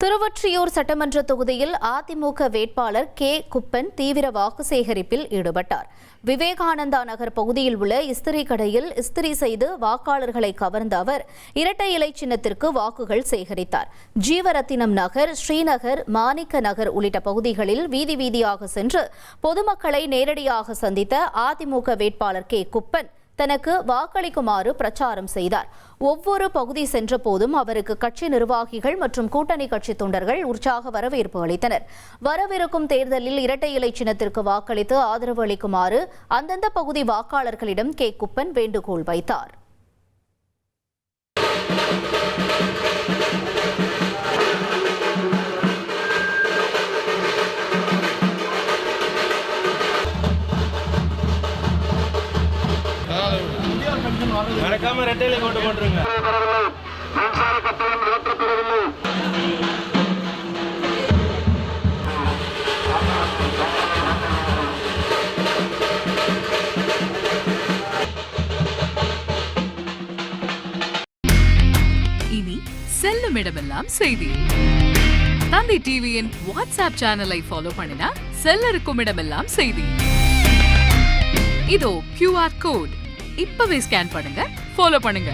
திருவொற்றியூர் சட்டமன்ற தொகுதியில் அதிமுக வேட்பாளர் கே. குப்பன் தீவிர வாக்கு சேகரிப்பில் ஈடுபட்டார். விவேகானந்தா நகர் பகுதியில் உள்ள இஸ்திரி கடையில் இஸ்திரி செய்து வாக்காளர்களை கவர்ந்த அவர் இரட்டை இலை சின்னத்திற்கு வாக்குகள் சேகரித்தார். ஜீவரத்தினம் நகர், ஸ்ரீநகர், மாணிக்க நகர் உள்ளிட்ட பகுதிகளில் வீதி வீதியாக சென்று பொதுமக்களை நேரடியாக சந்தித்த அதிமுக வேட்பாளர் கே. குப்பன் தனக்கு வாக்களிக்குமாறு பிரச்சாரம் செய்தார். ஒவ்வொரு பகுதி சென்ற போதும் அவருக்கு கட்சி நிர்வாகிகள் மற்றும் கூட்டணி கட்சி தொண்டர்கள் உற்சாக வரவேற்பு அளித்தனர். வரவிருக்கும் தேர்தலில் இரட்டை இலை சின்னத்திற்கு வாக்களித்து ஆதரவு அளிக்குமாறு அந்தந்த பகுதி வாக்காளர்களிடம் கே. குப்பன் வேண்டுகோள் வைத்தார். மறக்காம ரெட்டையில ஓட்டு போட்டுருங்க. இனி செல்லும் இடமெல்லாம் செய்தி. தந்தி டிவியின் வாட்ஸ்அப் சேனலை ஃபாலோ பண்ணினா செல்ல இருக்கும் இடமெல்லாம் செய்தி. இதோ QR கோட் இப்பவே ஸ்கேன் பண்ணுங்க, ஃபாலோ பண்ணுங்க.